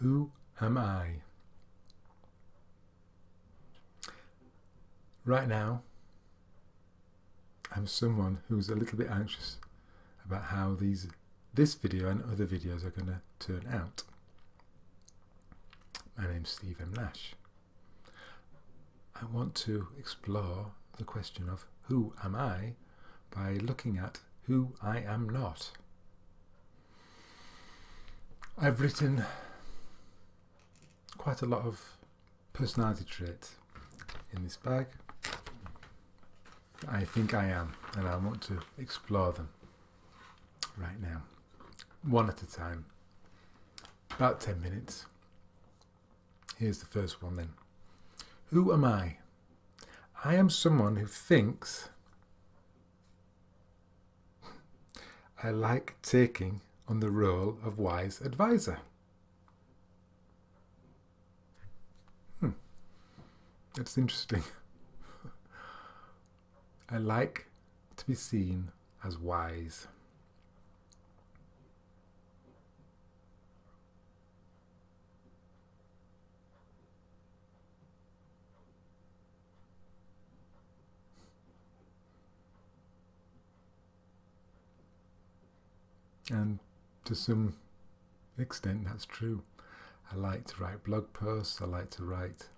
Who am I? Right now, I'm someone who's a little bit anxious about how this video and other videos are going to turn out. My name's Steve M. Nash. I want to explore the question of who am I by looking at who I am not. I've written quite a lot of personality traits in this bag. I think I am, and I want to explore them right now, one at a time, about 10 minutes. Here's the first one then. Who am I? I am someone who thinks I like taking on the role of wise advisor. That's interesting. I like to be seen as wise. And to some extent that's true. I like to write blog posts, I like to write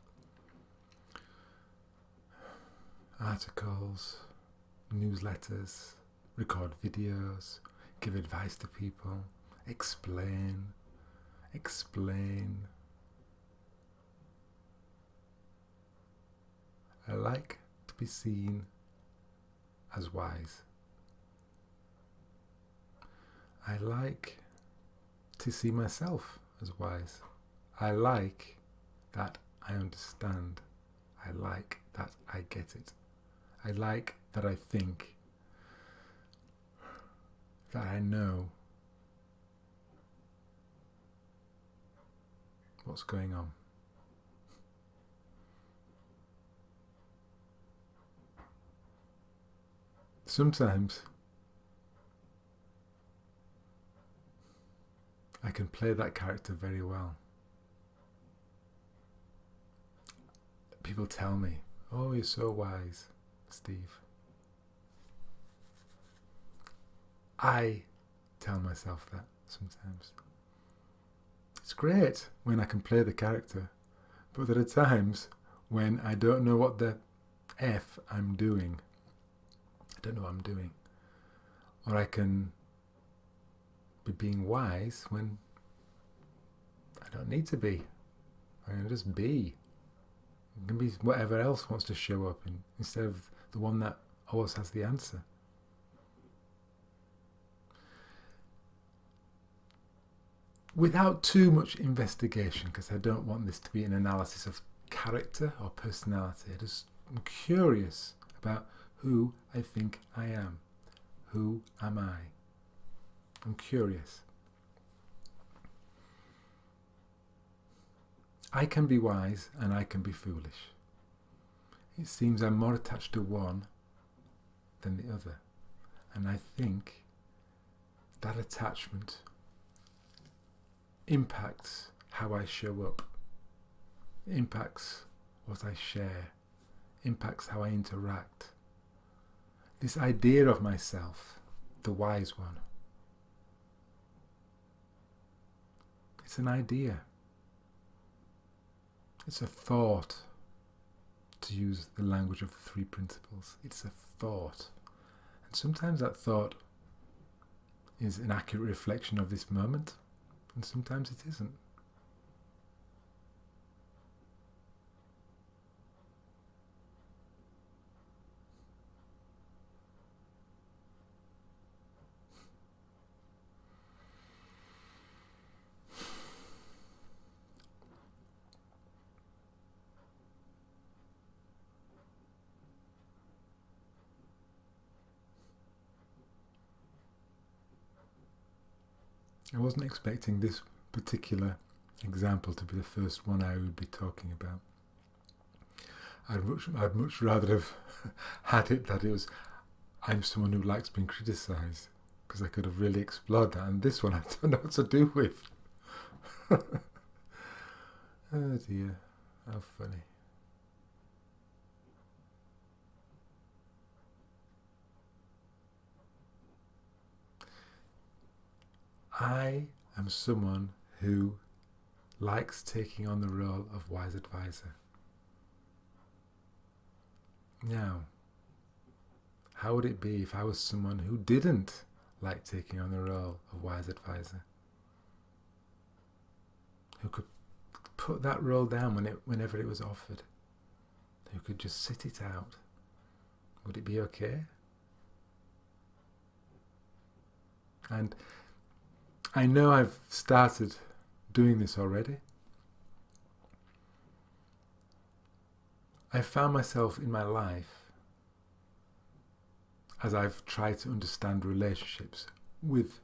articles, newsletters, record videos, give advice to people, explain. I like to be seen as wise. I like to see myself as wise. I like that I understand. I like that I get it. I like that I think, that I know what's going on. Sometimes I can play that character very well. People tell me, "Oh, you're so wise, Steve." I tell myself that sometimes. It's great when I can play the character, but there are times when I don't know what the F I'm doing. I don't know what I'm doing. Or I can be being wise when I don't need to be. I can just be. It can be whatever else wants to show up instead of the one that always has the answer. Without too much investigation, because I don't want this to be an analysis of character or personality. I'm curious about who I think I am. Who am I? I'm curious. I can be wise and I can be foolish. It seems I'm more attached to one than the other. And I think that attachment impacts how I show up, impacts what I share, impacts how I interact. This idea of myself, the wise one, it's an idea. It's a thought, to use the language of the three principles. It's a thought. And sometimes that thought is an accurate reflection of this moment, and sometimes it isn't. I wasn't expecting this particular example to be the first one I would be talking about. I'd much rather have had it that it was, I'm someone who likes being criticised, because I could have really explored that. And this one I don't know what to do with. Oh dear, how funny. I am someone who likes taking on the role of wise advisor. Now, how would it be if I was someone who didn't like taking on the role of wise advisor? Who could put that role down whenever it was offered? Who could just sit it out? Would it be okay? And I know I've started doing this already. I found myself in my life, as I've tried to understand relationships with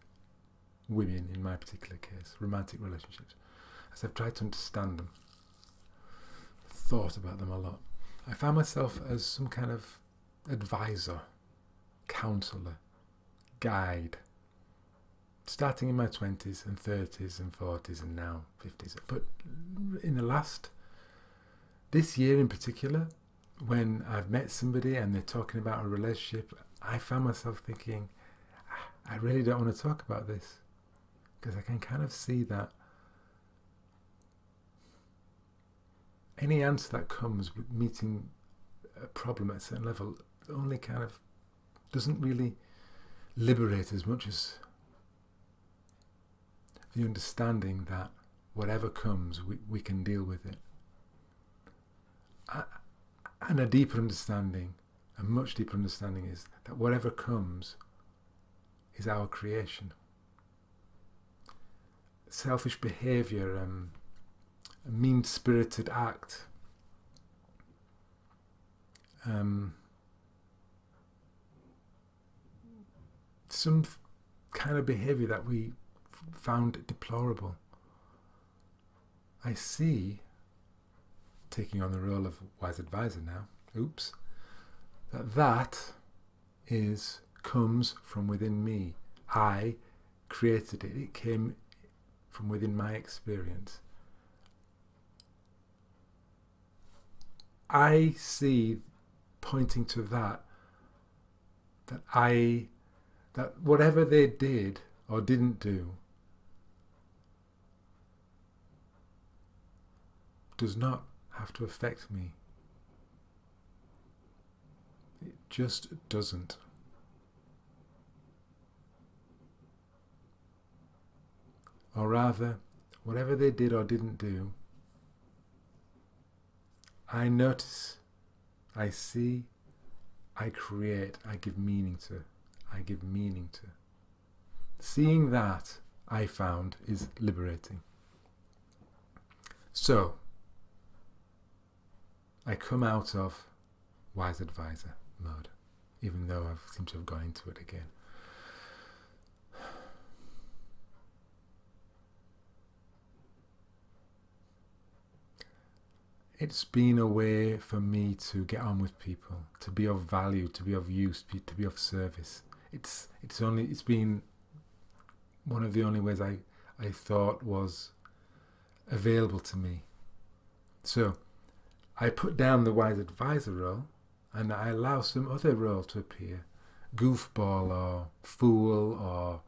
women, in my particular case, romantic relationships, as I've tried to understand them, thought about them a lot, I found myself as some kind of advisor, counsellor, guide, starting in my 20s and 30s and 40s and now 50s. But in this year in particular, when I've met somebody and they're talking about a relationship, I found myself thinking, I really don't want to talk about this, because I can kind of see that any answer that comes with meeting a problem at a certain level only kind of doesn't really liberate as much as the understanding that whatever comes, we can deal with it. And a deeper understanding, a much deeper understanding, is that whatever comes is our creation. Selfish behaviour, a mean-spirited act, some kind of behaviour that we found deplorable. I see, taking on the role of wise advisor now, that comes from within me. I created it. It came from within my experience. I see, pointing to that whatever they did or didn't do does not have to affect me. It just doesn't. Or rather, whatever they did or didn't do, I notice, I see, I create, I give meaning to. Seeing that, I found, is liberating. So, I come out of wise advisor mode, even though I seem to have gone into it again. It's been a way for me to get on with people, to be of value, to be of use, to be of service. It's been one of the only ways I thought was available to me. So I put down the wise advisor role and I allow some other role to appear. Goofball or fool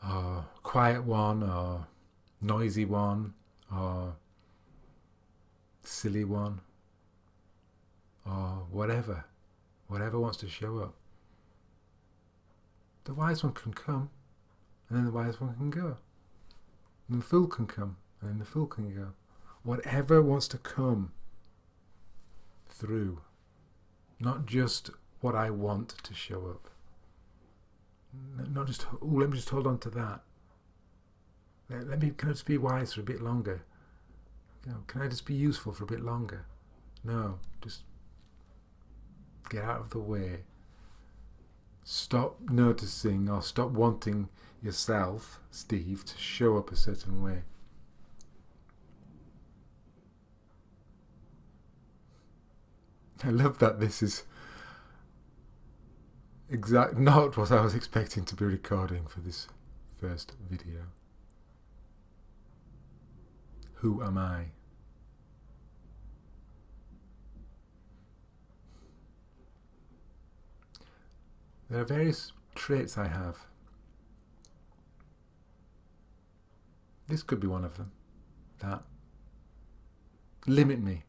or quiet one or noisy one or silly one or whatever wants to show up. The wise one can come and then the wise one can go. And the fool can come and then the fool can go. Whatever wants to come through, not just what I want to show up. Not just, let me just hold on to that. Can I just be wise for a bit longer? Can I just be useful for a bit longer? No, just get out of the way. Stop noticing or stop wanting yourself, Steve, to show up a certain way. I love that this is not what I was expecting to be recording for this first video. Who am I? There are various traits I have. This could be one of them that limit me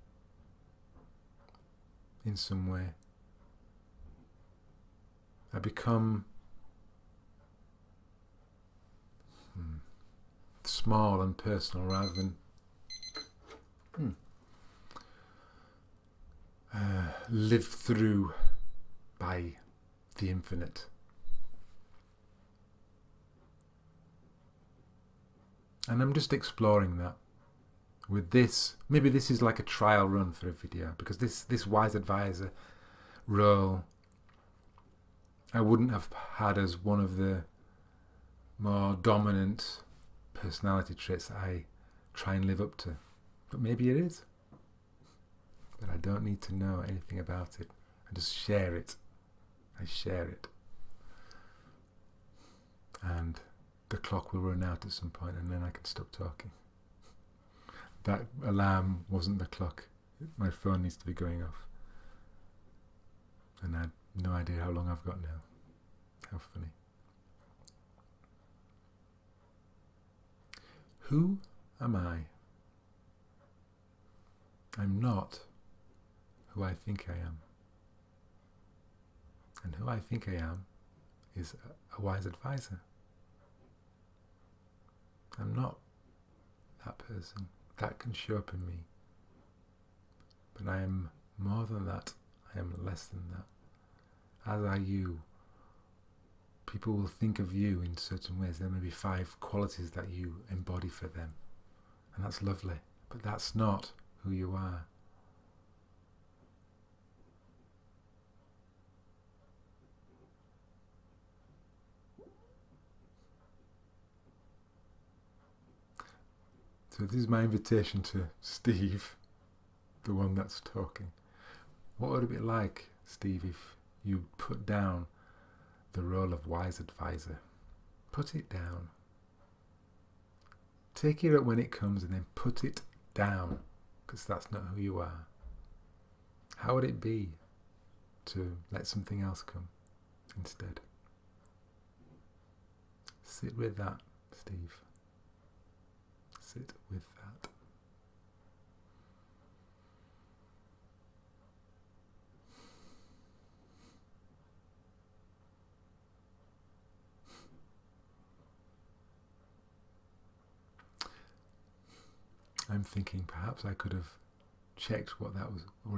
in some way. I become small and personal rather than lived through by the infinite. And I'm just exploring that with this. Maybe this is like a trial run for a video, because this wise advisor role I wouldn't have had as one of the more dominant personality traits that I try and live up to. But maybe it is. But I don't need to know anything about it. I just share it. I share it. And the clock will run out at some point, and then I can stop talking. That alarm wasn't the clock. My phone needs to be going off. And I had no idea how long I've got now. How funny. Who am I? I'm not who I think I am. And who I think I am is a wise advisor. I'm not that person. That can show up in me. But I am more than that. I am less than that. As are you. People will think of you in certain ways. There may be 5 qualities that you embody for them. And that's lovely. But that's not who you are. So this is my invitation to Steve, the one that's talking. What would it be like, Steve, if you put down the role of wise advisor? Put it down. Take it up when it comes and then put it down, because that's not who you are. How would it be to let something else come instead? Sit with that, Steve. Sit with that. I'm thinking perhaps I could have checked what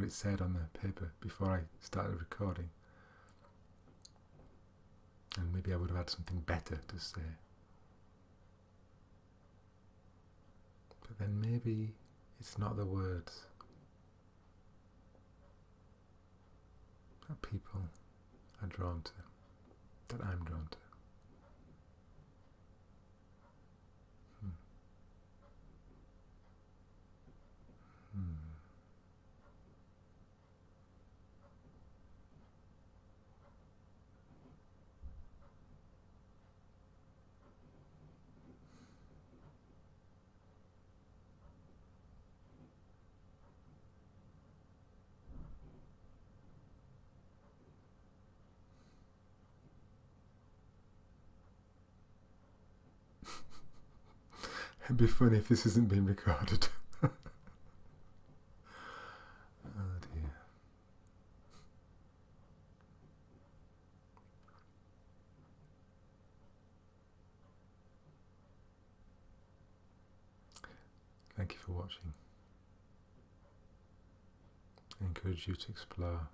it said on the paper before I started recording. And maybe I would have had something better to say. But then maybe it's not the words that people are drawn to, that I'm drawn to. It'd be funny if this isn't being recorded. Oh dear. Thank you for watching. I encourage you to explore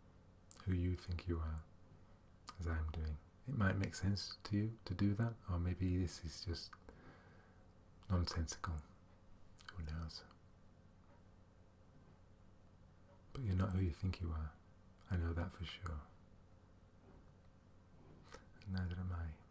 who you think you are, as I'm doing. It might make sense to you to do that, or maybe this is just nonsensical. Who knows? But you're not who you think you are. I know that for sure. And neither am I.